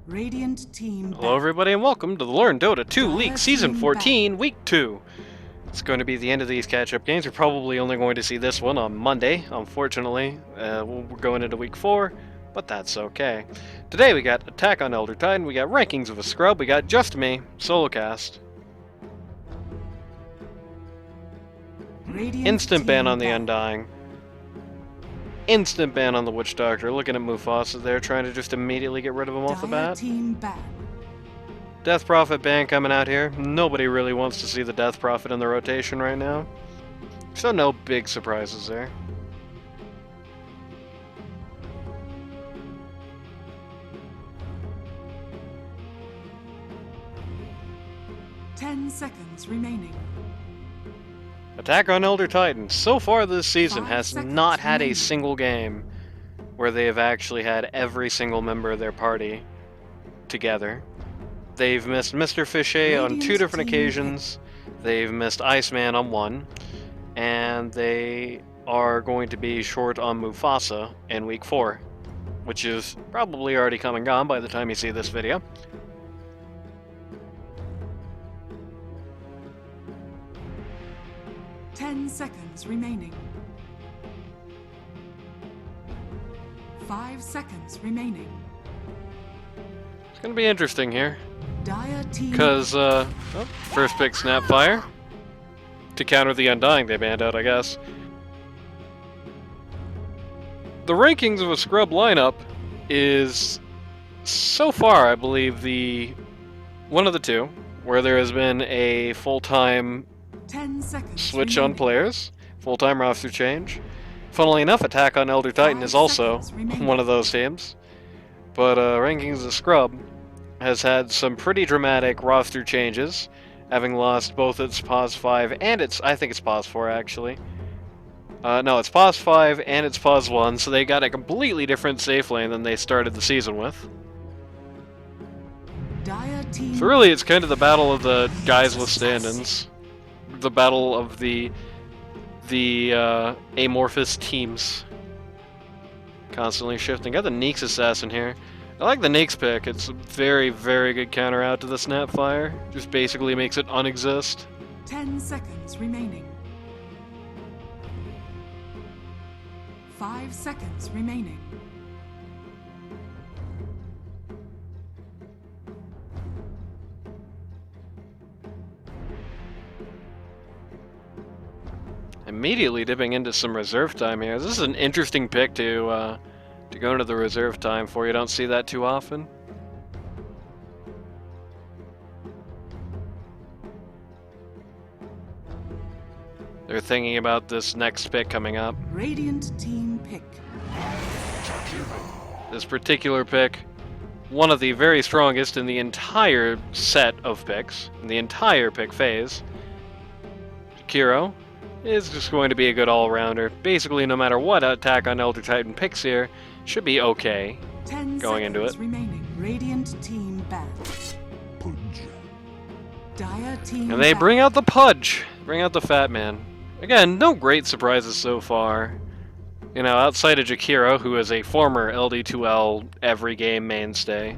Radiant team. Hello everybody and welcome to the Learn Dota 2 League Season 14, Week 2. It's going to be the end of these catch-up games. You're probably only going to see this one on Monday, unfortunately. We're going into Week 4, but that's okay. Today we got Attack on Elder Titan, we got Rankings of a Scrub, we got Just Me, Solocast. Instant ban on the Undying. Instant ban on the Witch Doctor. Looking at Mufasa there, trying to just immediately get rid of him off the bat. Death Prophet ban coming out here. Nobody really wants to see the Death Prophet in the rotation right now. So no big surprises there. Seconds remaining. Attack on Elder Titan. So far this season has not had a single game where they have actually had every single member of their party together. They've missed Mr. Fichet on 2 different occasions, they've missed Iceman on 1, and they are going to be short on Mufasa in Week 4, which is probably already come and gone by the time you see this video. Seconds remaining. 5 seconds remaining. It's gonna be interesting here. Dire team. Because, first pick Snapfire. To counter the Undying they banned out, I guess. The Rankings of a Scrub lineup is, so far, I believe, the one of the two, where there has been a full-time 10 seconds switch remaining. on players, full-time roster change. Funnily enough, Attack on Elder Titan is also one of those teams. But Rankings of Scrub has had some pretty dramatic roster changes, having lost both its Pause 5 and its, I think it's Pause 4 actually. No, it's Pause 5 and it's Pause 1, so they got a completely different safe lane than they started the season with. Dire team. So really it's kind of the battle of the guys with stand-ins. The battle of the amorphous teams. Constantly shifting. Got the Neeks Assassin here. I like the Neeks pick. It's a very, very good counter out to the Snapfire. Just basically makes it unexist. 10 seconds remaining. 5 seconds remaining. Immediately dipping into some reserve time here. This is an interesting pick to go into the reserve time for. You don't see that too often. They're thinking about this next pick coming up. Radiant team pick. This particular pick, one of the very strongest in the entire set of picks, in the entire pick phase. Kiro is just going to be a good all-rounder. Basically, no matter what Attack on Elder Titan picks here, should be okay 10 going into it. Remaining. Radiant team back. Dire team. And they back. bring out the Pudge. Bring out the Fat Man. Again, no great surprises so far. You know, outside of Jakiro, who is a former LD2L every game mainstay,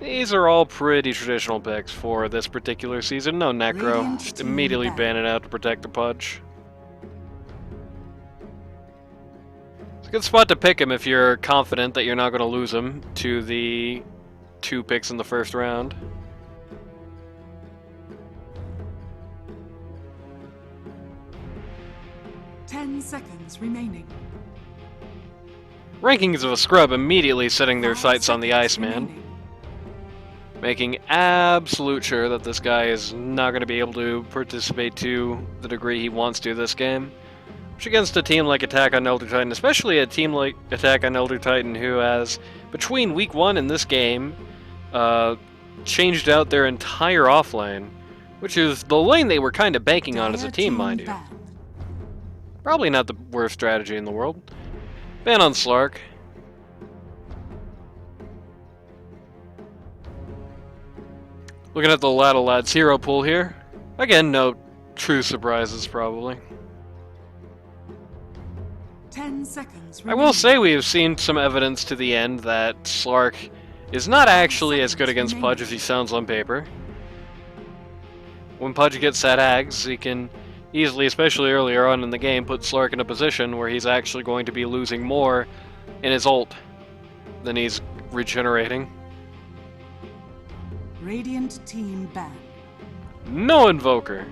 these are all pretty traditional picks for this particular season. No Necro. Radiant Just team immediately back. ban it out to protect the Pudge. It's a good spot to pick him if you're confident that you're not going to lose him to the 2 picks in the first round. Seconds remaining. Rankings of a Scrub immediately setting their 5 sights on the seconds Iceman, remaining. making absolute sure that this guy is not going to be able to participate to the degree he wants to this game. Which against a team like Attack on Elder Titan, especially a team like Attack on Elder Titan who has, between Week 1 and this game, changed out their entire offlane, which is the lane they were kind of banking on as a Dire team, mind you. back. Probably not the worst strategy in the world. Ban on Slark. Looking at the Lad's hero pool here. Again, no true surprises, probably. 10 seconds I will say we have seen some evidence to the end that Slark is not actually as good against Pudge as he sounds on paper. When Pudge gets set Ags, he can easily, especially earlier on in the game, put Slark in a position where he's actually going to be losing more in his ult than he's regenerating. Radiant team ban. No Invoker.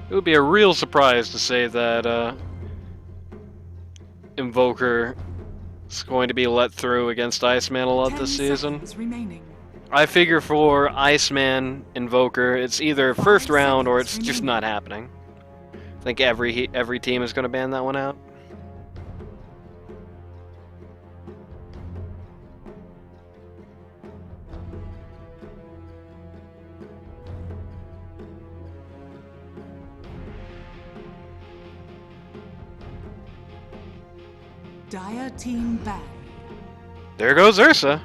It would be a real surprise to say that Invoker is going to be let through against Iceman a lot this season. Remaining. I figure for Iceman Invoker, it's either first round or it's just not happening. I think every team is going to ban that one out. Dire team ban. There goes Ursa.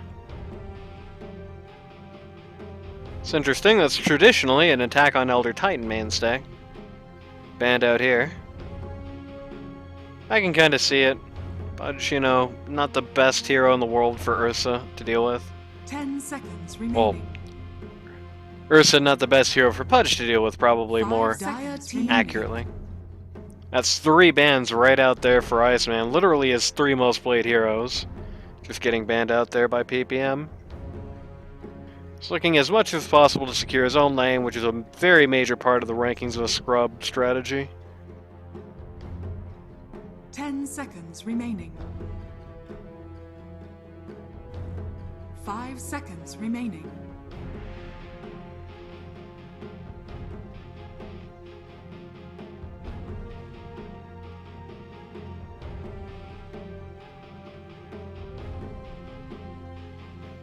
It's interesting, that's traditionally an attack on Elder Titan mainstay. Banned out here. I can kind of see it, but you know, not the best hero in the world for Ursa to deal with. 10 seconds remaining. Well, Ursa not the best hero for Pudge to deal with, probably more accurately. That's 3 bans right out there for Iceman, literally his 3 most played heroes. Just getting banned out there by PPM. He's looking as much as possible to secure his own lane, which is a very major part of the rankings of a scrub strategy. 10 seconds remaining. 5 seconds remaining.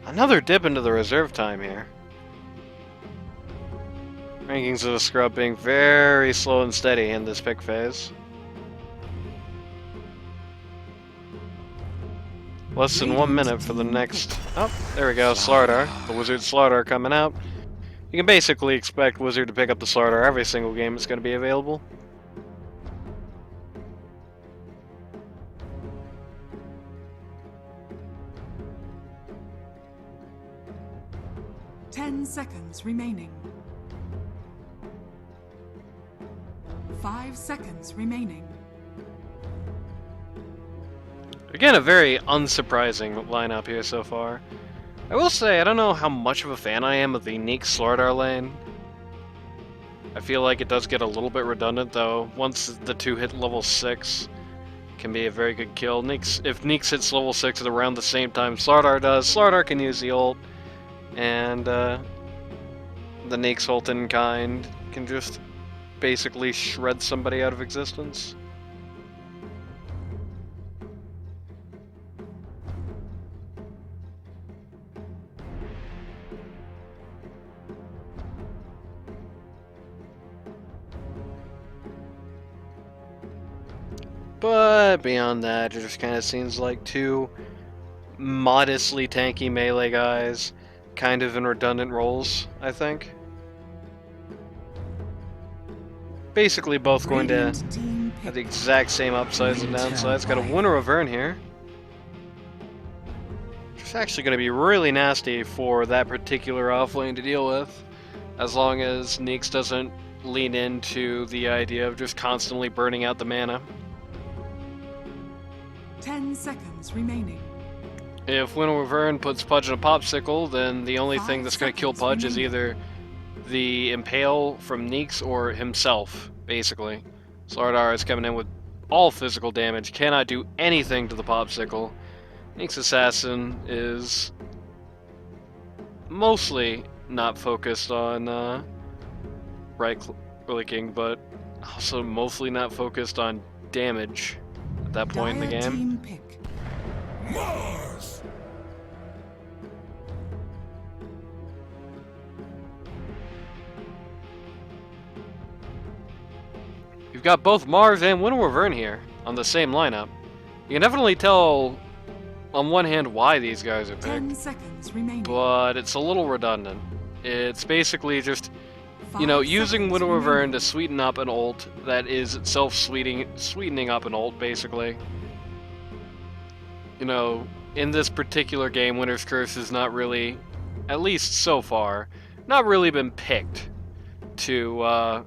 Another dip into the reserve time here. Rankings of the scrub being very slow and steady in this pick phase. Less than 1 minute for the next... Oh, there we go, Slardar. The Wizard Slardar coming out. You can basically expect Wizard to pick up the Slardar every single game it's going to be available. Seconds remaining. 5 seconds remaining. Again, a very unsurprising lineup here so far. I will say, I don't know how much of a fan I am of the Neek Slardar lane. I feel like it does get a little bit redundant, though. Once the 2 hit level 6, can be a very good kill. If Neeks hits level 6 at around the same time Slardar does, Slardar can use the ult, and the Neeks ult in kind can just basically shred somebody out of existence. But beyond that, it just kind of seems like 2 modestly tanky melee guys, kind of in redundant roles, I think. Basically both going to have the exact same upsides and downsides. Got a Winter of Vern here. It's actually going to be really nasty for that particular offlane to deal with, as long as Neeks doesn't lean into the idea of just constantly burning out the mana. 10 seconds remaining. If Winter of Vern puts Pudge in a popsicle, then the only thing that's going to kill Pudge is either the Impale from Neeks or himself, basically. Slardar is coming in with all physical damage, cannot do anything to the popsicle. Neeks Assassin is mostly not focused on right-clicking, but also mostly not focused on damage at that point in the game. Mars! You've got both Mars and Winter of Vern here on the same lineup. You can definitely tell on one hand why these guys are picked, 10 seconds remaining. but it's a little redundant. It's basically just You know, 5 using seconds Widow of Vern remaining. to sweeten up an ult that is itself sweetening up an ult, basically. You know, in this particular game, Winter's Curse is not really, at least so far, not really been picked to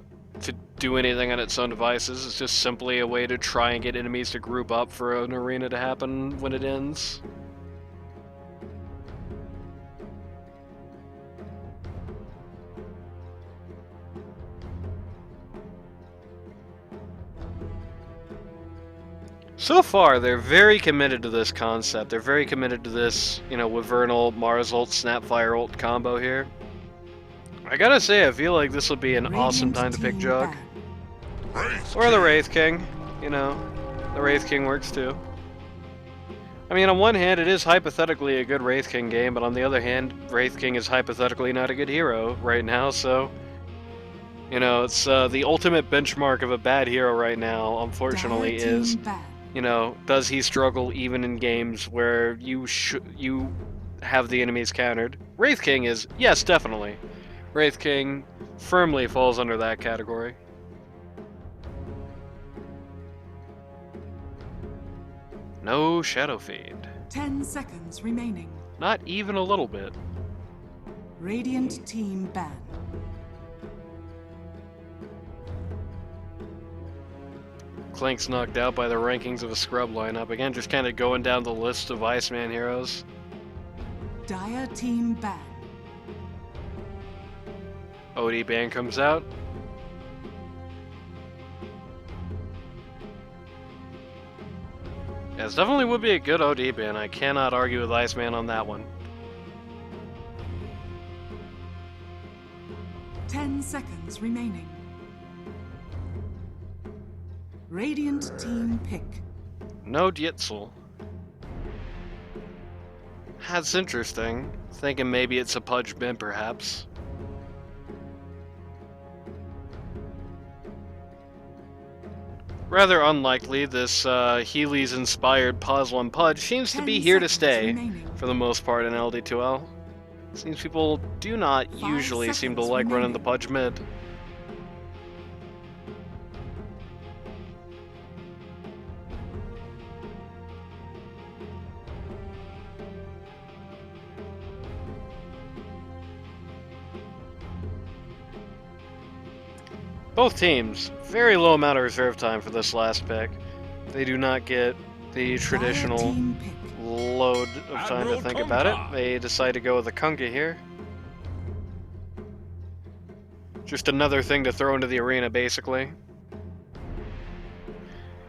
do anything on its own devices. It's just simply a way to try and get enemies to group up for an arena to happen when it ends. So far, they're very committed to this concept. They're very committed to this, you know, Wyvern ult, Mars ult, Snapfire ult combo here. I gotta say, I feel like this would be an awesome time to pick Jug. Or the Wraith King, you know. The Wraith King works too. I mean, on one hand, it is hypothetically a good Wraith King game, but on the other hand, Wraith King is hypothetically not a good hero right now, so... You know, it's the ultimate benchmark of a bad hero right now, unfortunately, is... You know, does he struggle even in games where you have the enemies countered? Wraith King is, yes, definitely. Wraith King firmly falls under that category. No Shadow Fiend. 10 seconds remaining. Not even a little bit. Radiant team ban. Clank's knocked out by the rankings of a scrub lineup. Again, just kind of going down the list of Iceman heroes. Dire team ban. OD ban comes out. Yeah, this definitely would be a good OD ban. I cannot argue with Iceman on that one. 10 seconds remaining. Radiant team pick. No Dietzel. That's interesting. Thinking maybe it's a Pudge bin, perhaps. Rather unlikely, this Heelys-inspired Pause-1 Pudge seems to be here to stay, remaining. for the most part, in LD2L. Seems people do not 5 usually seem to seconds like running remaining. the Pudge mid. Both teams, very low amount of reserve time for this last pick. They do not get the traditional Dire team pick. load of time to think about it. They decide to go with a Kunkka here. Just another thing to throw into the arena, basically.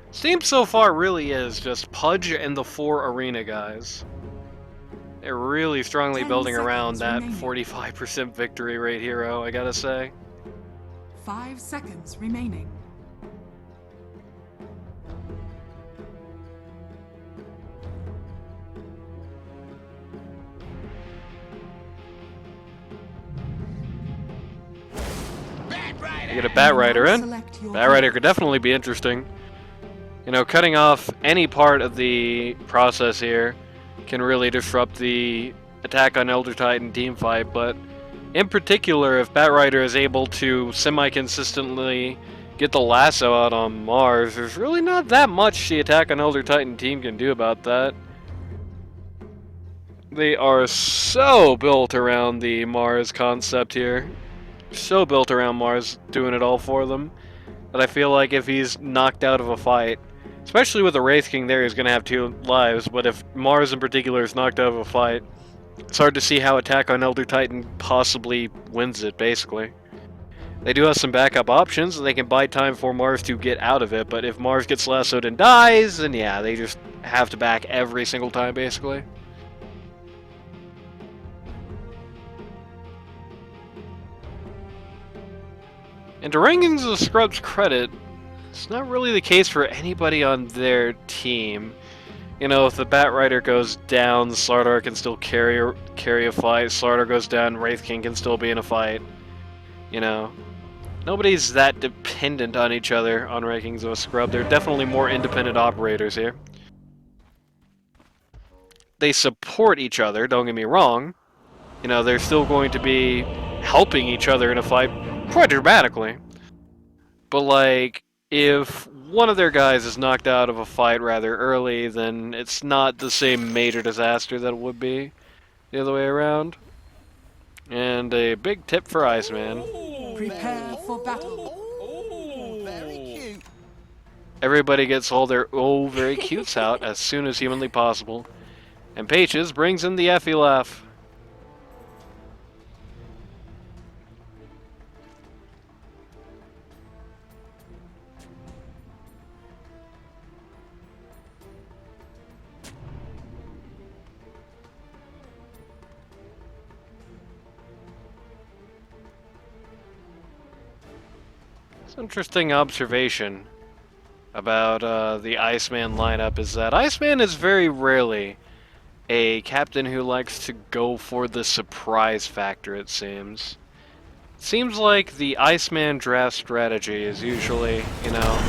This team so far really is just Pudge and the 4 arena guys. They're really strongly 10 building around that seconds 45% victory rate hero, I gotta say. 5 seconds remaining. You get a Bat Rider in. Select your Bat Rider could definitely be interesting. You know, cutting off any part of the process here can really disrupt the attack on Elder Titan teamfight, but in particular, if Bat Rider is able to semi-consistently get the lasso out on Mars, there's really not that much the attack on Elder Titan team can do about that. They are so built around the Mars concept here. So built around Mars doing it all for them, that I feel like if he's knocked out of a fight, especially with the Wraith King there, he's going to have 2 lives, but if Mars in particular is knocked out of a fight, it's hard to see how Attack on Elder Titan possibly wins it, basically. They do have some backup options, and they can buy time for Mars to get out of it, but if Mars gets lassoed and dies, then yeah, they just have to back every single time, basically. And to Rankings of Scrub's credit, it's not really the case for anybody on their team. You know, if the Bat Rider goes down, Slardar can still carry a fight. Slardar goes down, Wraith King can still be in a fight. You know, nobody's that dependent on each other on Rankings of a Scrub. They're definitely more independent operators here. They support each other, don't get me wrong. You know, they're still going to be helping each other in a fight quite dramatically. But, like, if one of their guys is knocked out of a fight rather early, then it's not the same major disaster that it would be the other way around. And a big tip for Iceman. Prepare for battle. Very cute. Everybody gets all their very cutes out as soon as humanly possible. And Pages brings in the Effie laugh. It's an interesting observation about the Iceman lineup is that Iceman is very rarely a captain who likes to go for the surprise factor, it seems. It seems like the Iceman draft strategy is usually, you know,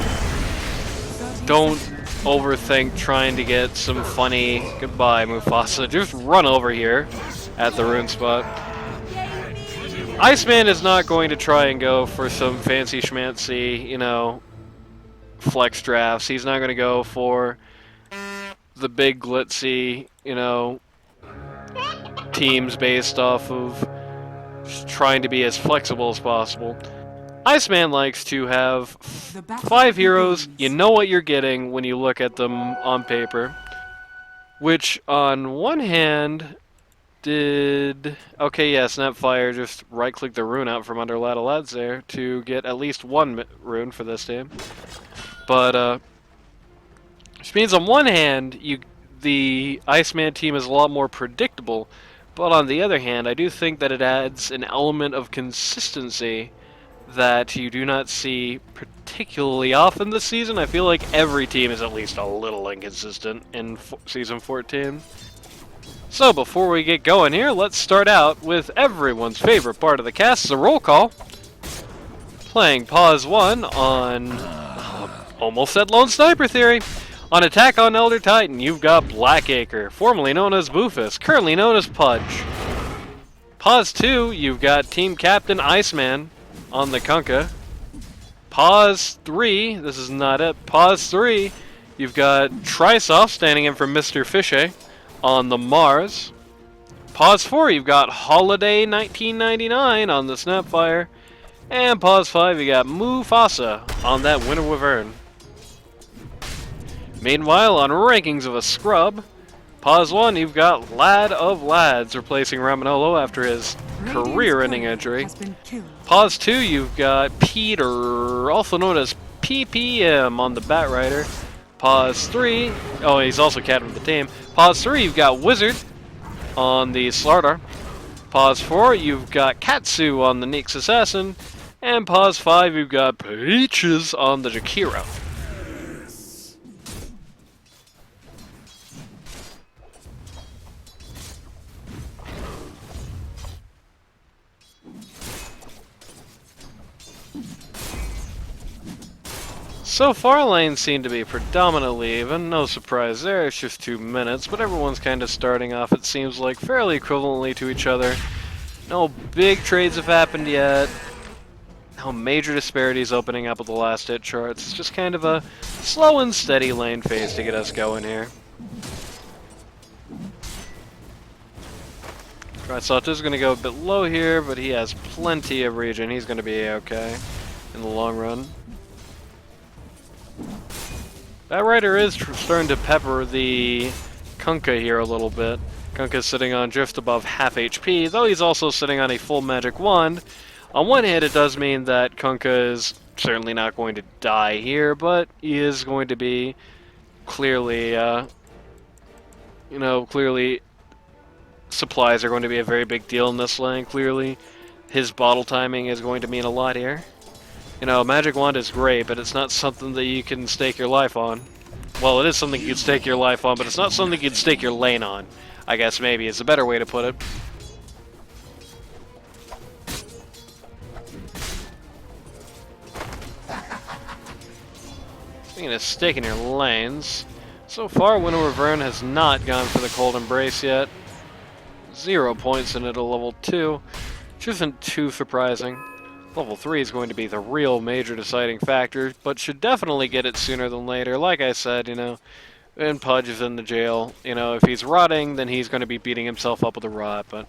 don't overthink trying to get some funny goodbye Mufasa. Just run over here at the rune spot. Iceman is not going to try and go for some fancy schmancy, you know, flex drafts. He's not going to go for the big glitzy, you know, teams based off of just trying to be as flexible as possible. Iceman likes to have 5 heroes. You know what you're getting when you look at them on paper. Which, on one hand, did... Okay, yeah, Snapfire just right-click the rune out from under Ladder Lads there to get at least 1 rune for this team. But, which means on one hand, the Iceman team is a lot more predictable, but on the other hand, I do think that it adds an element of consistency that you do not see particularly often this season. I feel like every team is at least a little inconsistent in Season 14. So before we get going here, let's start out with everyone's favorite part of the cast, the roll call. Playing Pause 1 on... almost said Lone Sniper Theory. On Attack on Elder Titan, you've got Blackacre, formerly known as Boofus, currently known as Pudge. Pause 2, you've got Team Captain Iceman on the Kunkka. Pause 3, this is not it. Pause 3, you've got Trisoft standing in for Mr. Fishay on the Mars. Pause 4, you've got Holiday 1999 on the Snapfire. And Pause 5, you got Mufasa on that Winter Wyvern. Meanwhile, on Rankings of a Scrub, Pause 1, you've got Lad of Lads replacing Ramanolo after his career-ending injury. Pause 2, you've got Peter, also known as PPM on the Batrider. Pause 3, oh, he's also captain of the team. Pause 3, you've got Wizard on the Slardar. Pause 4, you've got Katsu on the Nyx Assassin. And Pause 5, you've got Peaches on the Jakiro. So far, lanes seem to be predominantly even. No surprise there, it's just 2 minutes, but everyone's kind of starting off, it seems like, fairly equivalently to each other. No big trades have happened yet. No major disparities opening up at the last hit charts. It's just kind of a slow and steady lane phase to get us going here. Trisoft is going to go a bit low here, but he has plenty of regen. He's going to be okay in the long run. Batrider is starting to pepper the Kunkka here a little bit. Kunkka's sitting on just above half HP, though he's also sitting on a full magic wand. On one hand, it does mean that Kunkka is certainly not going to die here, but he is going to be clearly, clearly supplies are going to be a very big deal in this lane. Clearly, his bottle timing is going to mean a lot here. You know, Magic Wand is great, but it's not something that you can stake your life on. Well, it is something you can stake your life on, but it's not something you can stake your lane on. I guess maybe is a better way to put it. Speaking of staking your lanes, so far Winter Wyvern has not gone for the Cold Embrace yet. 0 points in it at level 2, which isn't too surprising. Level 3 is going to be the real major deciding factor, but should definitely get it sooner than later. Like I said, you know, and Pudge is in the jail. You know, if he's rotting, then he's going to be beating himself up with a rot. But,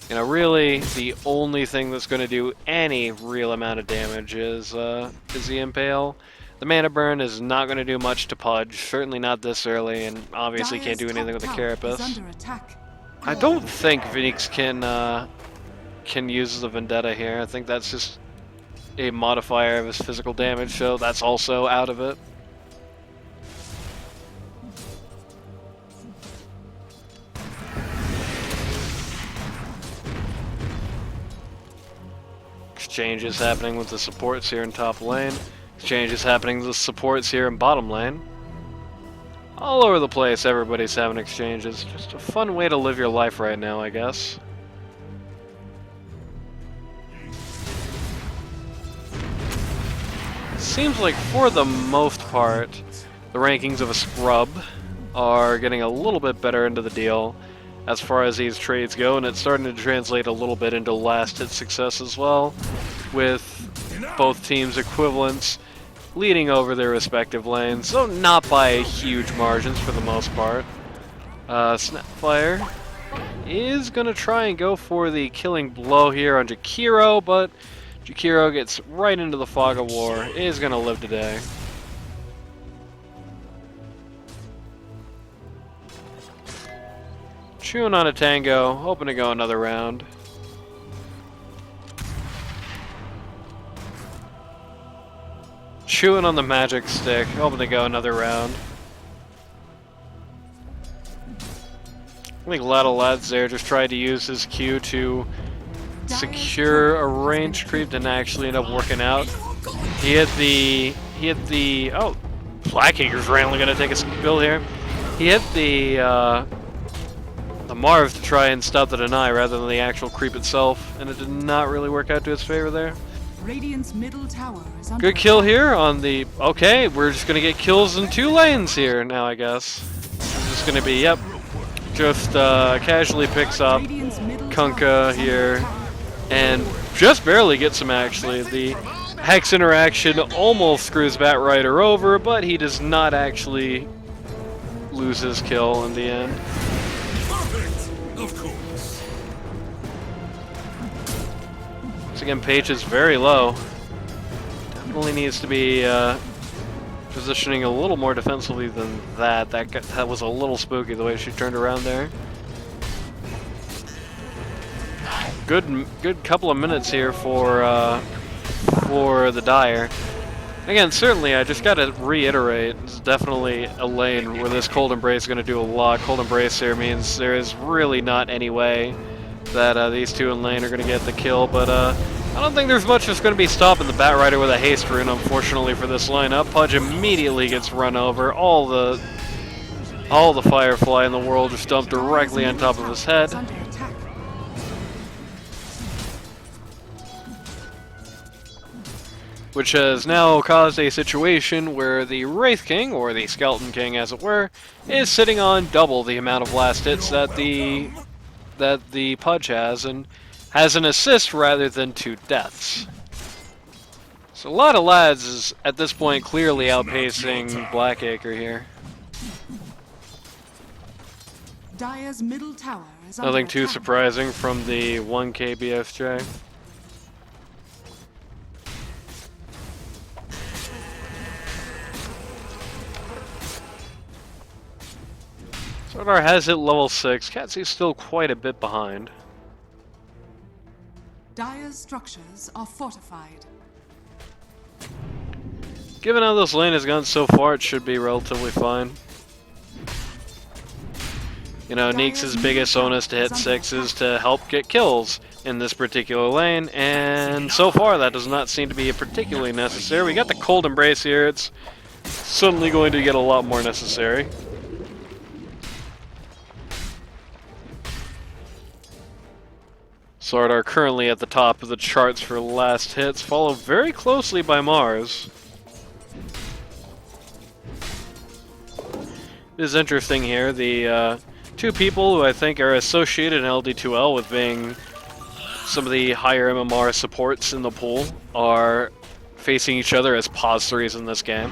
you know, really, the only thing that's going to do any real amount of damage is the Impale. The Mana Burn is not going to do much to Pudge, certainly not this early, and obviously can't do anything with the Carapace. I don't think Phoenix can use the Vendetta here. I think that's just a modifier of his physical damage, so that's also out of it. Exchanges happening with the supports here in top lane. Exchanges happening with the supports here in bottom lane. All over the place, everybody's having exchanges. Just a fun way to live your life right now, I guess. Seems like for the most part, the rankings of a scrub are getting a little bit better into the deal as far as these trades go, and it's starting to translate a little bit into last hit success as well, with both teams' equivalents leading over their respective lanes, so not by huge margins for the most part. Snapfire is going to try and go for the killing blow here on Jakiro, but Jakiro gets right into the fog of war, is going to live today. Chewing on a tango, hoping to go another round. Chewing on the magic stick, hoping to go another round. I think a lot of lads there just tried to use his Q to secure a range creep, didn't actually end up working out. He hit the oh, Blackacre's randomly gonna take a spill here. He hit the Marv to try and stop the deny rather than the actual creep itself, and it did not really work out to his favor there. Radiant's middle tower is under Good kill here on the... Okay, we're just gonna get kills in 2 lanes here now, I guess. It's just gonna be, yep, just casually picks up Kunkka here, and just barely gets him actually. The Hex interaction almost screws Batrider over, but he does not actually lose his kill in the end. Once again, Paige is very low. Definitely needs to be positioning a little more defensively than that. That was a little spooky the way she turned around there. Good couple of minutes here for the Dire. Again, certainly, I just got to reiterate, this is definitely a lane where this Cold Embrace is going to do a lot. Cold Embrace here means there is really not any way that these two in lane are going to get the kill, but I don't think there's much that's going to be stopping the Batrider with a haste rune, unfortunately, for this lineup. Pudge immediately gets run over. All the Firefly in the world just dumped directly on top of his head. Which has now caused a situation where the Wraith King, or the Skeleton King as it were, is sitting on double the amount of last hits that the Pudge has, and has an assist rather than 2 deaths. So a lot of lads is at this point clearly outpacing Blackacre here. Dire's middle tower is Nothing too surprising from the 1k BFJ. Sardar has hit level 6. Catsy's still quite a bit behind. Dire's structures are fortified. Given how this lane has gone so far, it should be relatively fine. You know, Neeks' biggest onus to hit 6 is to help get kills in this particular lane, and so far that does not seem to be particularly necessary. We got the Cold Embrace here. It's suddenly going to get a lot more necessary. Sardar currently at the top of the charts for last hits, followed very closely by Mars. It is interesting here, the 2 people who I think are associated in LD2L with being some of the higher MMR supports in the pool are facing each other as pause 3s in this game.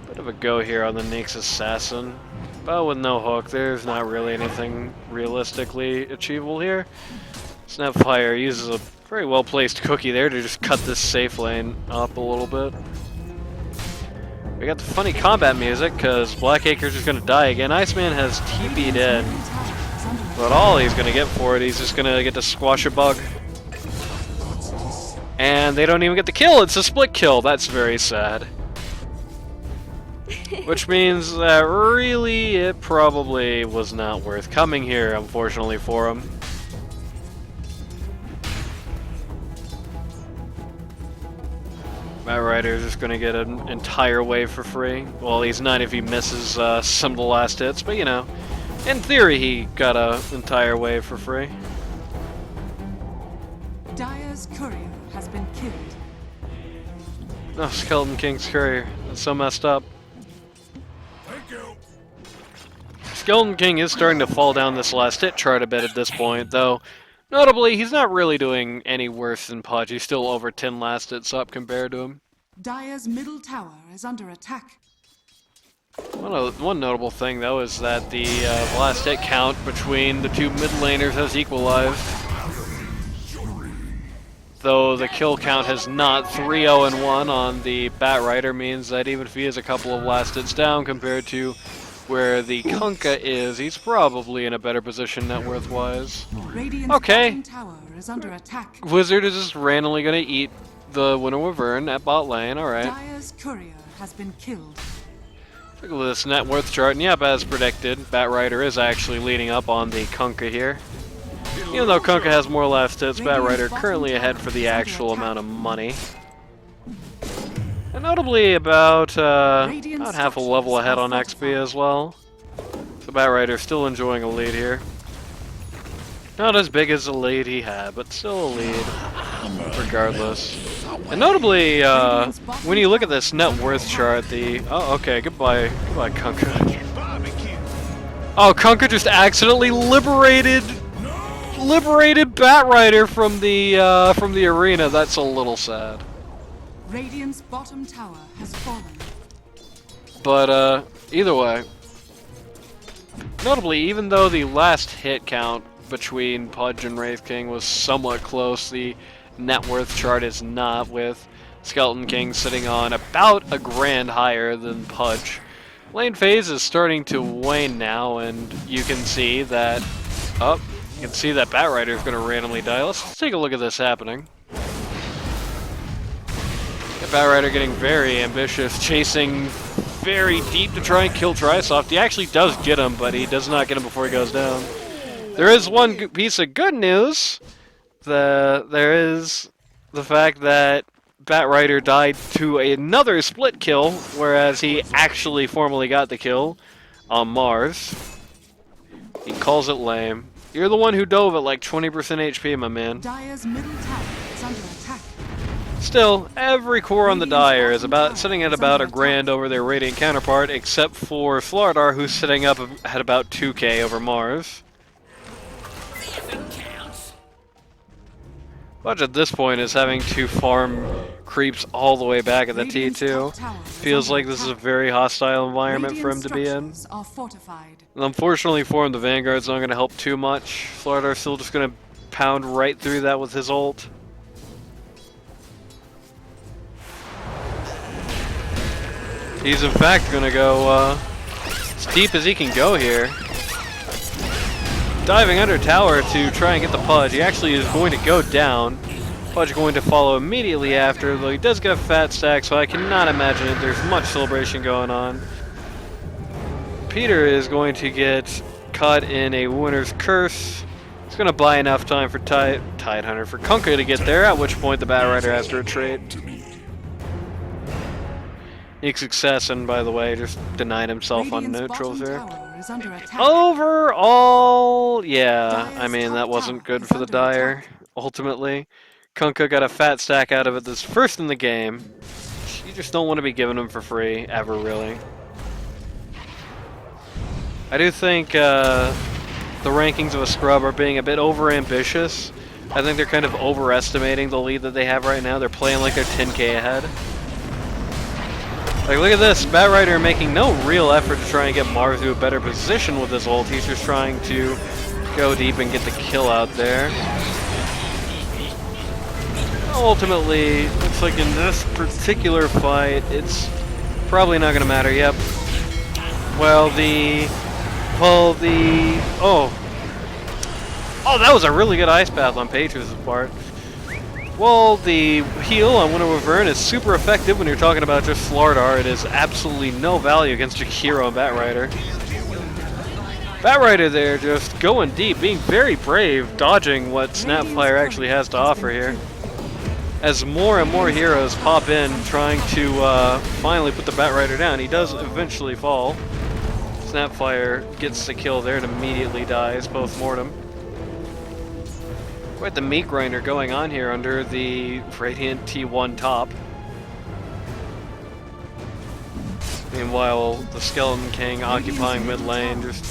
Bit of a go here on the Nyx Assassin, but with no hook, there's not really anything realistically achievable here. Snapfire uses a very well-placed cookie there to just cut this safe lane up a little bit. We got the funny combat music, because Blackacre's just going to die again. Iceman has TP'd in, but all he's going to get for it, he's just going to get to squash a bug. And they don't even get the kill, it's a split kill, that's very sad. Which means that really it probably was not worth coming here, unfortunately for him. Batrider's just going to get an entire wave for free. Well, he's not if he misses some of the last hits, but you know, in theory he got an entire wave for free. Dire's courier has been killed. Oh, Skeleton King's courier. That's so messed up. Thank you. Skeleton King is starting to fall down this last hit chart a bit at this point, though notably he's not really doing any worse than Pudge. He's still over 10 last hits up compared to him. Dire's middle tower is under attack. One notable thing though is that the last hit count between the two mid laners has equalized. Though the kill count has not 3-0-1 on the Batrider, means that even if he is a couple of last hits down compared to where the Kunkka is, he's probably in a better position net worth-wise. Okay. Tower is under attack. Wizard is just randomly going to eat the Winter Wyvern at bot lane, alright. Dire's courier has been killed. Take a look at this net worth chart, and yep, as predicted, Batrider is actually leading up on the Kunkka here. Even though Kunkka has more last hits, Batrider currently ahead for the actual amount of money. And notably about half a level ahead on XP as well. So Batrider still enjoying a lead here. Not as big as the lead he had, but still a lead, regardless. And notably, when you look at this net worth chart, oh, okay, goodbye Kunkka. Oh, Kunkka just accidentally liberated Batrider from the arena. That's a little sad. Radiant's bottom tower has fallen. But either way, notably, even though the last hit count between Pudge and Wraith King was somewhat close, the net worth chart is not, with Skeleton King sitting on about a grand higher than Pudge. Lane phase is starting to wane now, and you can see that Batrider is going to randomly die. Let's take a look at this happening. Batrider getting very ambitious, chasing very deep to try and kill Drysoft. He actually does get him, but he does not get him before he goes down. There is one piece of good news. There is the fact that Batrider died to another split kill, whereas he actually formally got the kill on Mars. He calls it lame. You're the one who dove at like 20% HP, my man. Dire's middle tower is under attack. Still, every core on the Dire is sitting at about a grand over their Radiant counterpart, except for Floridar, who's sitting up at about 2k over Mars. Pudge at this point is having to farm creeps all the way back at the T2. Feels like this is a very hostile environment for him to be in. And unfortunately for him, the Vanguard's not going to help too much. Floridar's still just going to pound right through that with his ult. He's in fact going to go as deep as he can go here. Diving under tower to try and get the Pudge. He actually is going to go down. Pudge going to follow immediately after, though he does get a fat stack, so I cannot imagine that there's much celebration going on. Peter is going to get caught in a winner's curse. It's going to buy enough time for Tidehunter for Kunkka to get there, at which point the Batrider has to retreat. Unique success, and by the way, just denied himself on neutrals there. Overall, yeah, I mean, that wasn't good for the Dire, ultimately. Kunkka got a fat stack out of it this first in the game. You just don't want to be giving him for free, ever, really. I do think the rankings of a scrub are being a bit over-ambitious. I think they're kind of overestimating the lead that they have right now. They're playing like they're 10k ahead. Like, look at this. Batrider making no real effort to try and get Marv to a better position with his ult. He's just trying to go deep and get the kill out there. Ultimately, looks like in this particular fight, it's probably not going to matter. Yep. Oh, that was a really good ice path on Patriots' part. Well, the heal on Winter Wyvern is super effective when you're talking about just Slardar. It is absolutely no value against Jakiro and Batrider. Batrider there just going deep, being very brave, dodging what Snapfire actually has to offer here. As more and more heroes pop in, trying to finally put the Batrider down. He does eventually fall. Snapfire gets the kill there and immediately dies post-mortem. Quite the meat grinder going on here under the Radiant T1 top. Meanwhile, the Skeleton King occupying mid lane, just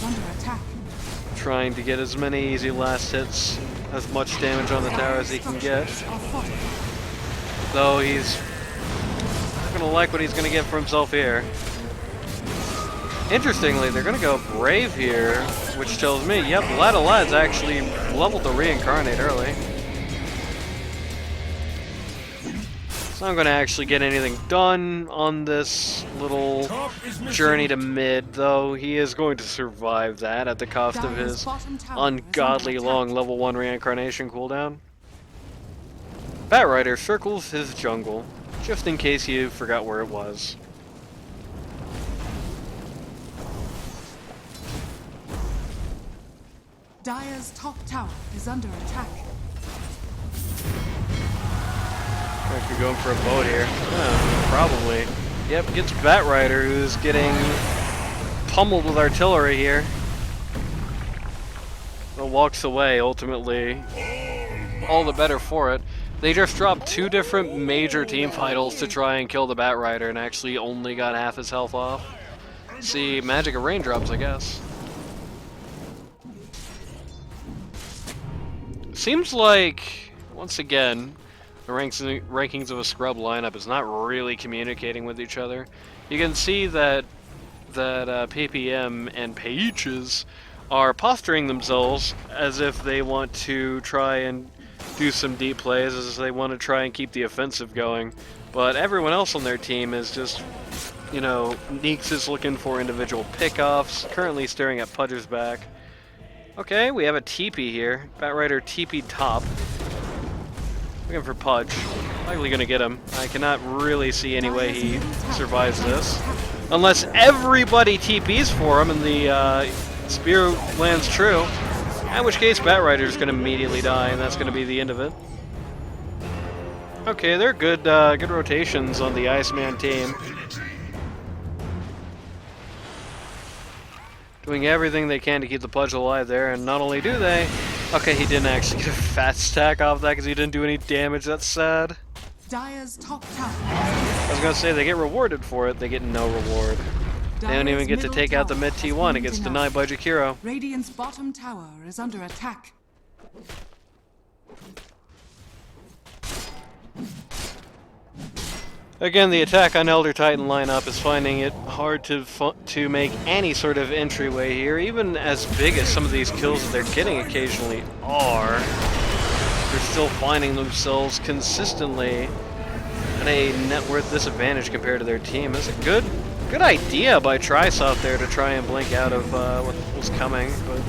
trying to get as many easy last hits, as much damage on the tower as he can get. Though he's not gonna like what he's gonna get for himself here. Interestingly, they're gonna go Brave here, which tells me, yep, Lad's actually leveled the Reincarnate early. So I'm gonna actually get anything done on this little journey to mid, though he is going to survive that at the cost of his ungodly long level 1 Reincarnation cooldown. Batrider circles his jungle, just in case you forgot where it was. Dire's top tower is under attack. I could go for a boat here. Probably. Yep, gets Batrider, who's getting pummeled with artillery here. But walks away, ultimately. All the better for it. They just dropped 2 different major team fightals to try and kill the Batrider and actually only got half his health off. See, magic of raindrops, I guess. Seems like, once again, the rankings of a scrub lineup is not really communicating with each other. You can see that PPM and Peaches are posturing themselves as if they want to try and do some deep plays, as if they want to try and keep the offensive going. But everyone else on their team is just, you know, Neeks is looking for individual pickoffs, currently staring at Pudge's back. Okay, we have a TP here. Batrider TP top. Looking for Pudge. Likely gonna get him. I cannot really see any way he survives this. Unless everybody TPs for him and the spear lands true. In which case Batrider's gonna immediately die, and that's gonna be the end of it. Okay, they're good good rotations on the Iceman team. Doing everything they can to keep the Pudge alive there, and not only do they... Okay, he didn't actually get a fat stack off that because he didn't do any damage. That's sad. Dire's top tower. I was gonna say, they get rewarded for it. They get no reward. They don't even get to take out the mid T1. It gets denied by Jakiro. Radiant's bottom tower is under attack. Again, the attack on Elder Titan lineup is finding it hard to make any sort of entryway here, even as big as some of these kills that they're getting occasionally are. They're still finding themselves consistently at a net worth disadvantage compared to their team. It's a good idea by Trisoft there to try and blink out of what was coming, but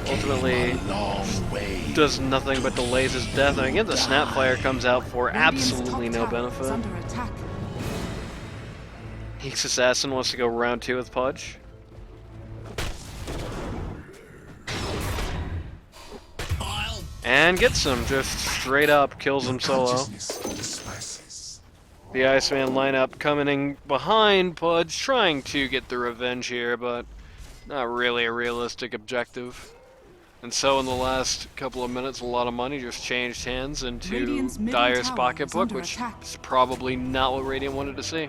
ultimately does nothing but delays his death. And again, the Snapfire comes out for absolutely no benefit. Heeks Assassin wants to go round 2 with Pudge. And gets him, just straight up kills him solo. The Iceman lineup coming in behind Pudge, trying to get the revenge here, but not really a realistic objective. And so in the last couple of minutes, a lot of money just changed hands into Dire's pocketbook, which is probably not what Radiant wanted to see.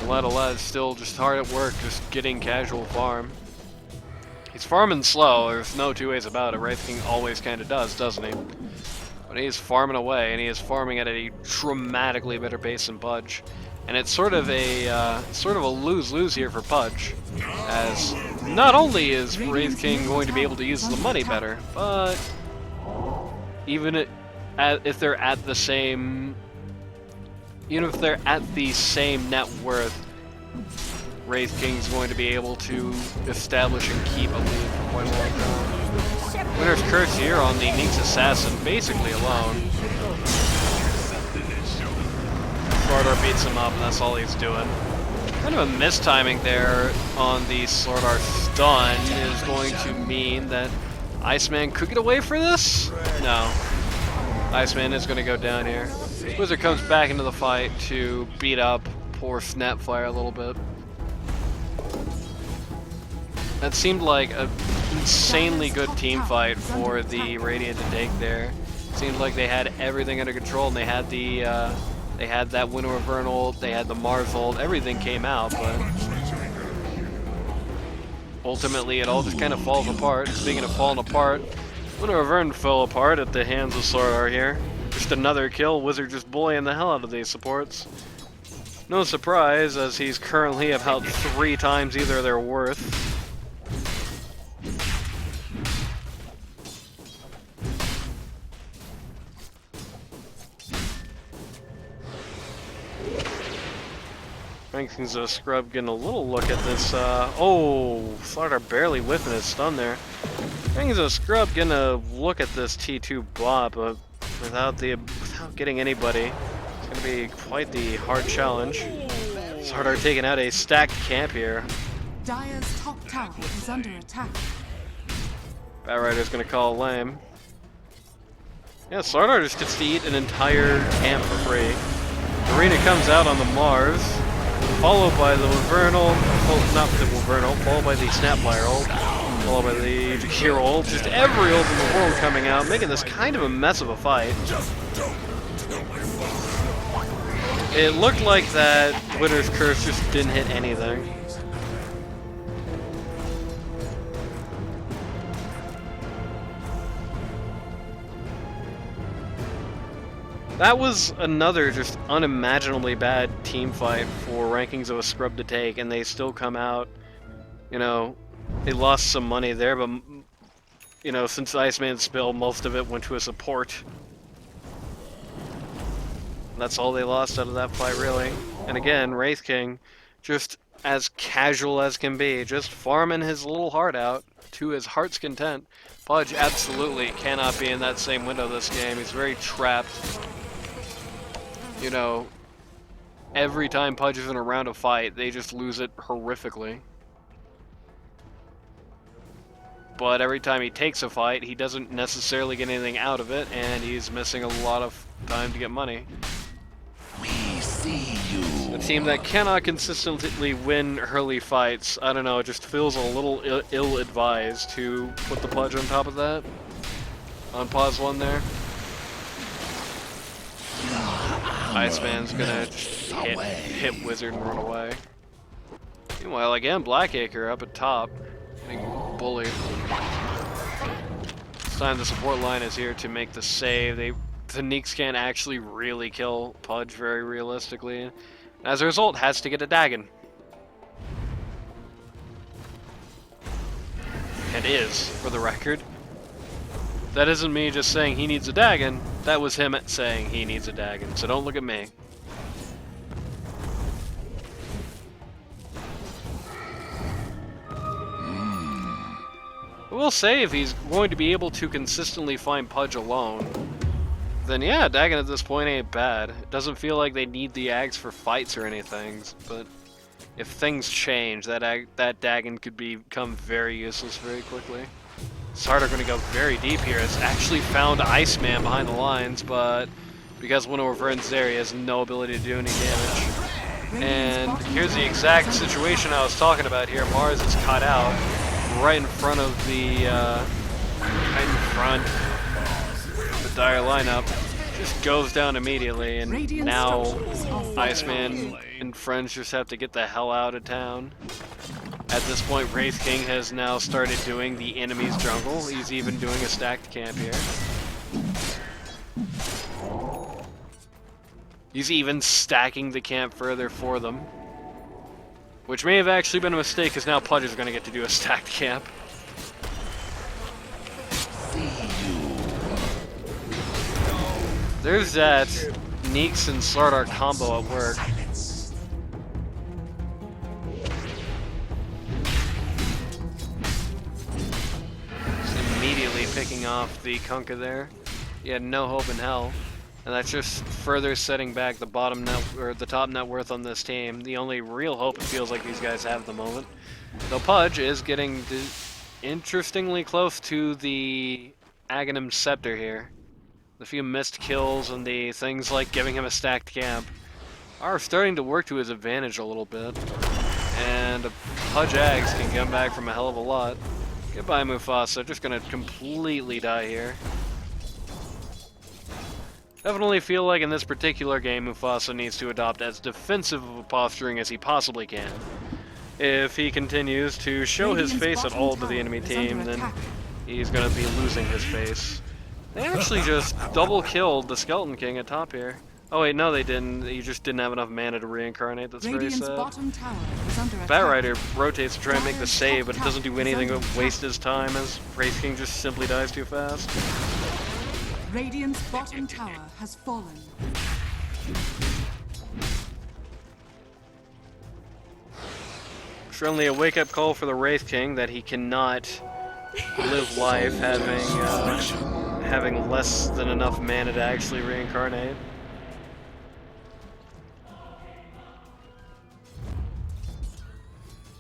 Lad is still just hard at work, just getting casual farm. He's farming slow, there's no two ways about it. Wraith King always kind of does, doesn't he? But he's farming away, and he is farming at a dramatically better pace than Pudge. And it's sort of a lose-lose here for Pudge, as not only is Wraith King going to be able to use the money better, but even if they're at the same, net worth, Wraith King's going to be able to establish and keep a lead for quite a long time. Winner's Curse here on the Nyx Assassin, basically alone. Slardar beats him up, and that's all he's doing. Kind of a mistiming there on the Slardar stun is going to mean that Iceman could get away for this? No. Iceman is going to go down here. Wizard comes back into the fight to beat up poor Snapfire a little bit. That seemed like an insanely good team fight for the Radiant to take there. Seemed like they had everything under control, and they had that Winter Reverse ult, they had the Mars ult, everything came out, but ultimately it all just kind of falls apart. Speaking of falling apart, Winter Reverse fell apart at the hands of Slardar here. Just another kill, Wizard just bullying the hell out of these supports. No surprise, as he's currently about 3 times either their worth. Rankings of Scrub getting a little look at this. Oh, Slardar barely whiffing his stun there. Rankings of Scrub getting a look at this T2 bot, but without getting anybody, it's going to be quite the hard challenge. Slardar taking out a stacked camp here. Dire's top tower is under attack. Batrider's going to call lame. Yeah, Slardar just gets to eat an entire camp for free. Arena comes out on the Mars, followed by the Wyvernal, well, not the Wyvernal, followed by the Snapfire ult, followed by the Hero ult, just every ult in the world coming out, making this kind of a mess of a fight. It looked like that Winter's Curse just didn't hit anything. That was another just unimaginably bad team fight for Rankings of a Scrub to take, and they still come out, you know, they lost some money there, but, you know, since Iceman's spill, most of it went to a support. That's all they lost out of that fight, really. And again, Wraith King, just as casual as can be, just farming his little heart out to his heart's content. Pudge absolutely cannot be in that same window this game. He's very trapped. You know, every time Pudge is in a round of fight, they just lose it horrifically. But every time he takes a fight, he doesn't necessarily get anything out of it, and he's missing a lot of time to get money. We see you. A team that cannot consistently win early fights, I don't know, it just feels a little ill-advised to put the Pudge on top of that. On pause 1 there. Iceman's gonna just hit Wizard and run away. Meanwhile, again, Blackacre up at top, getting bullied. This time the support line is here to make the save. The Nyx can't actually really kill Pudge very realistically. As a result, has to get a Dagon. And is, for the record. That isn't me just saying he needs a Dagon. That was him saying he needs a Dagon, so don't look at me. I will say, if he's going to be able to consistently find Pudge alone, then yeah, Dagon at this point ain't bad. It doesn't feel like they need the Ags for fights or anything, but if things change, that Dagon could become very useless very quickly. Slardar going to go very deep here. It's actually found Iceman behind the lines, but because Winter Reverse there, he has no ability to do any damage. And here's the exact situation I was talking about here. Mars is cut out right in front of the Dire lineup. Just goes down immediately, and now Iceman and friends just have to get the hell out of town. At this point, Wraith King has now started doing the enemy's jungle. He's even doing a stacked camp here. He's even stacking the camp further for them. Which may have actually been a mistake, because now Pudge is going to get to do a stacked camp. There's that Neeks and Slardar combo at work. Just immediately picking off the Kunkka there. He had no hope in hell. And that's just further setting back the bottom net, or the top net worth on this team. The only real hope it feels like these guys have at the moment. Though Pudge is getting interestingly close to the Aghanim Scepter here. The few missed kills and the things like giving him a stacked camp are starting to work to his advantage a little bit. And Pudge Ags can come back from a hell of a lot. Goodbye, Mufasa. Just gonna completely die here. Definitely feel like in this particular game, Mufasa needs to adopt as defensive of a posturing as he possibly can. If he continues to show his face at all to the enemy team, then he's going to be losing his face. They actually just double killed the Skeleton King at top here. Oh wait, no they didn't. He just didn't have enough mana to reincarnate. That's very sad. Batrider rotates to try and make the save, but it doesn't do anything but waste his time as Wraith King just simply dies too fast. Radiant's bottom tower has fallen. Certainly a wake-up call for the Wraith King that he cannot live life having less than enough mana to actually reincarnate.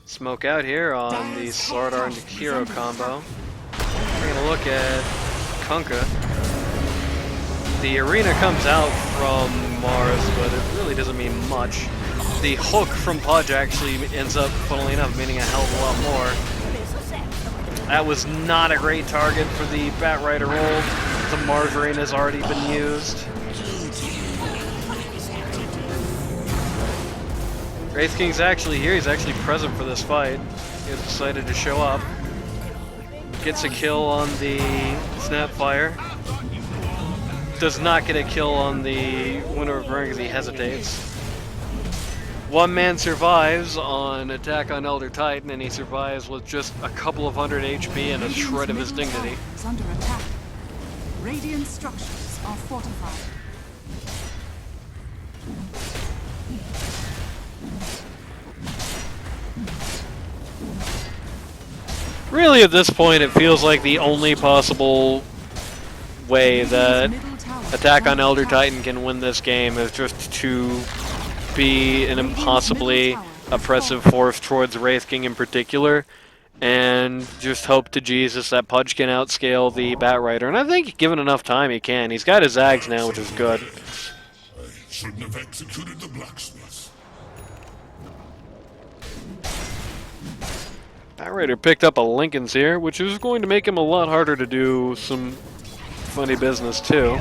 Smoke out here on the Slardar and Jakiro combo. We're gonna look at Kunkka. The arena comes out from Mars, but it really doesn't mean much. The hook from Pudge actually ends up, funnily enough, meaning a hell of a lot more. That was not a great target for the Batrider roll. The Mars arena has already been used. Wraith King's actually here. He's actually present for this fight. He has decided to show up. Gets a kill on the Snapfire. Does not get a kill on the Winter of Burn because he hesitates. One man survives on attack on Elder Titan, and he survives with just a couple of hundred HP and a shred of his dignity. Is under attack. Radiant structures are fortified. Really, at this point, it feels like the only possible way that attack on Elder Titan can win this game is just to be an impossibly oppressive force towards Wraith King in particular, and just hope to Jesus that Pudge can outscale the Batrider. And I think given enough time he can. He's got his Zags now, which is good. I shouldn't have executed the blacksmiths. Batrider picked up a Lincoln's here, which is going to make him a lot harder to do some funny business too.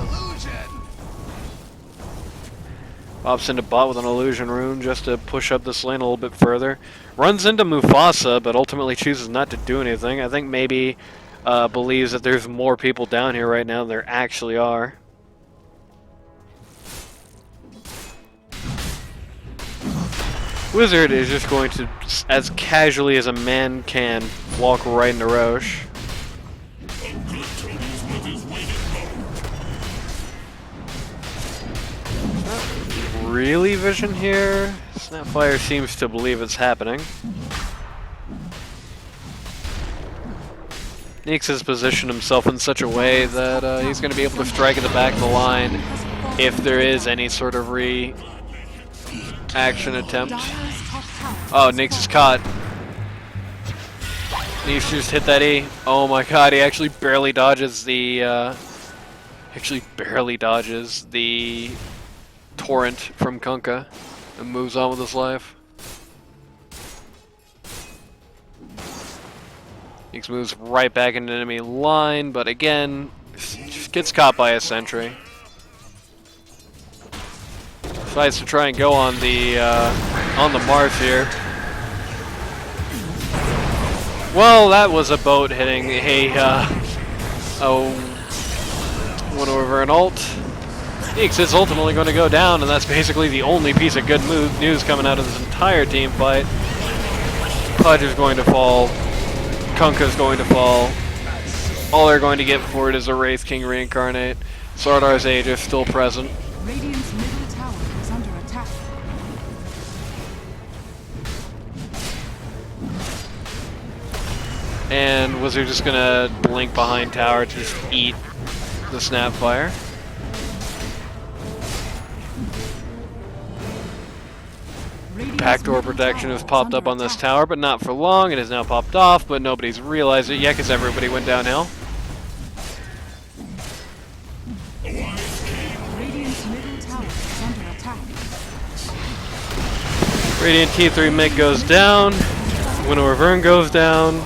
Pops into bot with an illusion rune just to push up this lane a little bit further. Runs into Mufasa, but ultimately chooses not to do anything. I think maybe believes that there's more people down here right now than there actually are. Wizard is just going to, as casually as a man can, walk right into Roche. Really vision here? Snapfire seems to believe it's happening. Neeks has positioned himself in such a way that he's going to be able to strike at the back of the line if there is any sort of action attempt. Oh, Nyx is caught. Nyx just hit that E. Oh my god, he actually barely dodges the torrent from Kunkka and moves on with his life. Nyx moves right back into enemy line, but again, just gets caught by a sentry. Decides to try and go on the Mars here. Well, that was a boat hitting a one over an ult. Neeks is ultimately going to go down, and that's basically the only piece of good news coming out of this entire team fight. Pudge is going to fall. Kunkka's going to fall. All they're going to get for it is a Wraith King reincarnate. Sardar's Aegis still present. Radiant's middle tower is under attack. And Wizard just gonna blink behind tower to just eat the Snapfire. Backdoor protection has popped up on this tower, but not for long. It has now popped off, but nobody's realized it yet because everybody went downhill. Radiant's middle tower is under attack. Radiant T3 mid goes down. Winnow Revern goes down.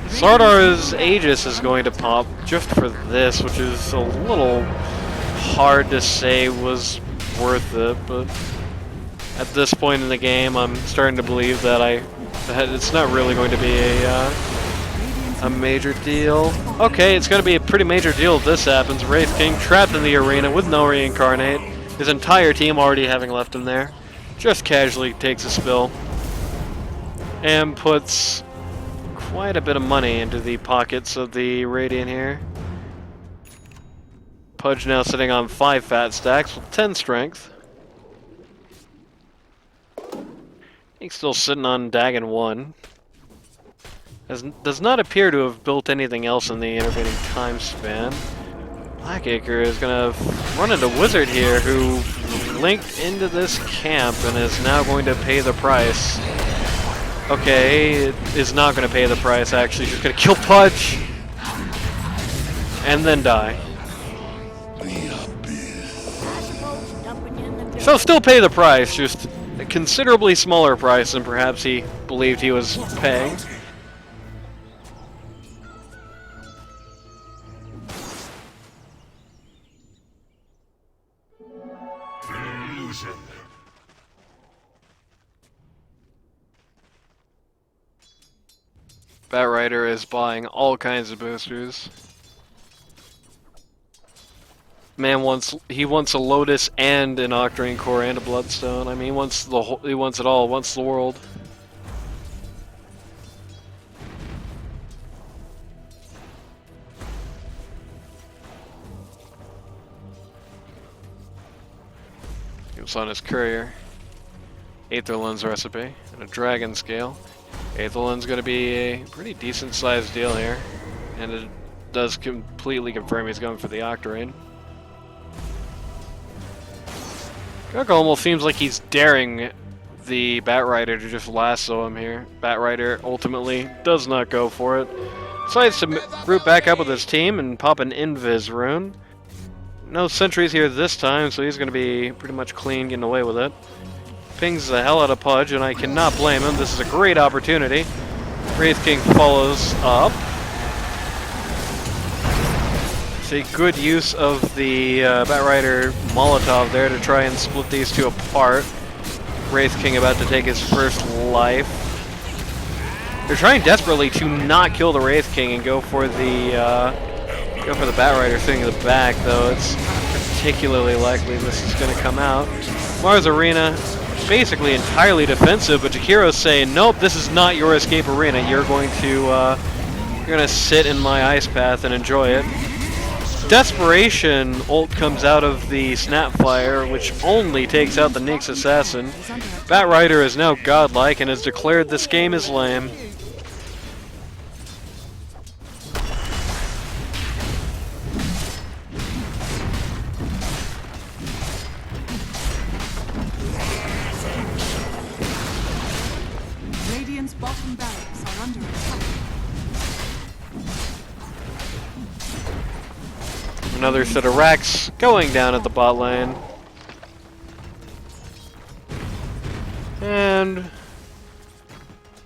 Sardar's Aegis is going to pop just for this, which is a little hard to say was worth it, but at this point in the game, I'm starting to believe that it's not really going to be a major deal. Okay, it's going to be a pretty major deal if this happens. Wraith King trapped in the arena with no reincarnate. His entire team already having left him there. Just casually takes a spill and puts quite a bit of money into the pockets of the Radiant here. Pudge now sitting on 5 fat stacks with 10 strength. He's still sitting on Dagon 1. Does not appear to have built anything else in the intervening time span. Blackacre is going to run into Wizard here, who linked into this camp and is now going to pay the price. Okay, it is not going to pay the price, actually. She's going to kill Pudge and then die. So still pay the price, just a considerably smaller price than perhaps he believed he was paying. Batrider is buying all kinds of boosters. Man wants a Lotus and an Octarine Core and a Bloodstone. I mean, he wants it all. Wants the world. He was on his courier. Aetherlens recipe and a Dragon Scale. Aetherlen's going to be a pretty decent sized deal here, and it does completely confirm he's going for the Octarine. Kunkka almost seems like he's daring the Batrider to just lasso him here. Batrider ultimately does not go for it. Decides to root back up with his team and pop an Invis rune. No sentries here this time, so he's going to be pretty much clean getting away with it. Pings the hell out of Pudge, and I cannot blame him. This is a great opportunity. Wraith King follows up. It's a good use of the Batrider Molotov there to try and split these two apart. Wraith King about to take his first life. They're trying desperately to not kill the Wraith King and go for the Batrider sitting in the back, though it's particularly likely this is going to come out. Mars Arena basically entirely defensive, but Jakiro's saying, nope, this is not your escape arena. You're going to sit in my ice path and enjoy it. Desperation ult comes out of the Snapfire, which only takes out the Nyx assassin. Batrider is now godlike and has declared this game is lame. Radiant's bottom barracks are under attack. Another set of racks going down at the bot lane. And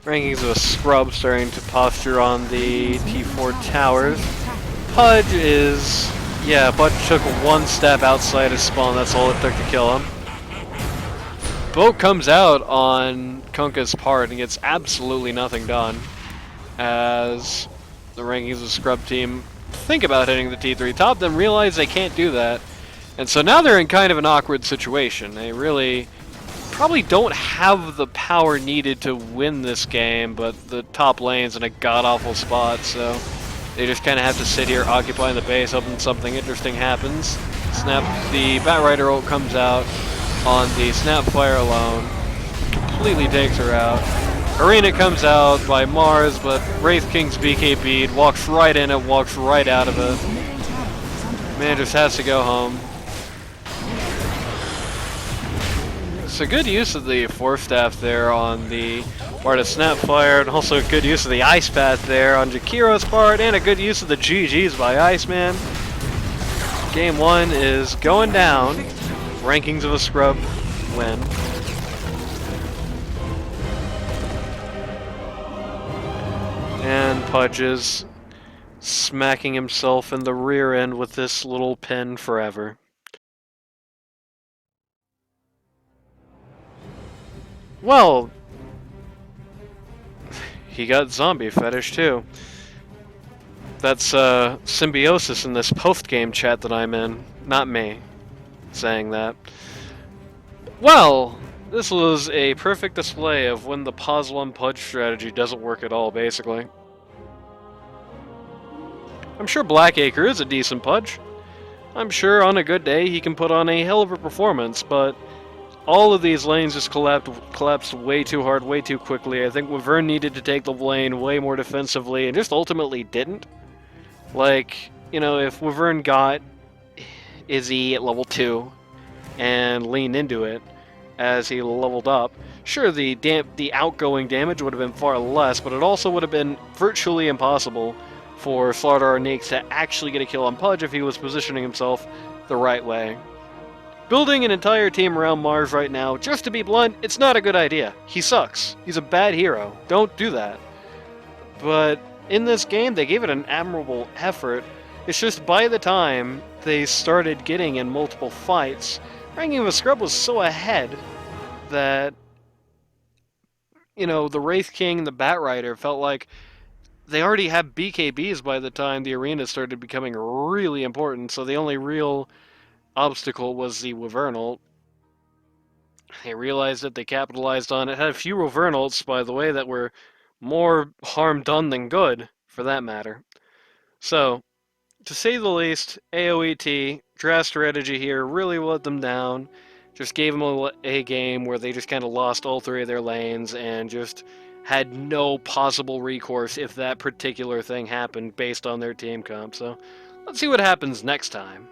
rankings of a scrub starting to posture on the T4 towers. Pudge took one step outside his spawn, that's all it took to kill him. Boat comes out on Kunkka's part and gets absolutely nothing done. as the rankings of the scrub team think about hitting the T3 top, then realize they can't do that. And so now they're in kind of an awkward situation. They really probably don't have the power needed to win this game, but the top lane's in a god-awful spot, so they just kind of have to sit here occupying the base, hoping something interesting happens. The Batrider ult comes out on the Snapfire alone, completely takes her out. Arena comes out by Mars, but Wraith King's BKB'd, walks right in it, walks right out of it. Man just has to go home. So good use of the Force Staff there on the part of Snapfire, and also good use of the Ice Path there on Jakiro's part, and a good use of the GGs by Iceman. Game 1 is going down. Rankings of a scrub win. And Pudge is smacking himself in the rear end with this little pin forever. Well, he got zombie fetish too. That's symbiosis in this post-game chat that I'm in, not me saying that. Well, this was a perfect display of when the pause one Pudge strategy doesn't work at all, basically. I'm sure Blackacre is a decent Pudge. I'm sure on a good day he can put on a hell of a performance, but all of these lanes just collapsed way too hard, way too quickly. I think Wyvern needed to take the lane way more defensively and just ultimately didn't. Like, you know, if Wyvern got Izzy at level 2 and leaned into it as he leveled up, sure, the outgoing damage would have been far less, but it also would have been virtually impossible for Slardar Neeks to actually get a kill on Pudge if he was positioning himself the right way. Building an entire team around Mars right now, just to be blunt, it's not a good idea. He sucks. He's a bad hero. Don't do that. But in this game, they gave it an admirable effort. It's just by the time they started getting in multiple fights, Ranking of a Scrub was so ahead that, you know, the Wraith King and the Batrider felt like they already had BKBs by the time the arena started becoming really important, so the only real obstacle was the Wyvern ult. They realized it, they capitalized on it, had a few Wyvern ults, by the way, that were more harm done than good, for that matter. So, to say the least, AOET, draft strategy here, really let them down. Just gave them a game where they just kind of lost all 3 of their lanes and just had no possible recourse if that particular thing happened based on their team comp. So, let's see what happens next time.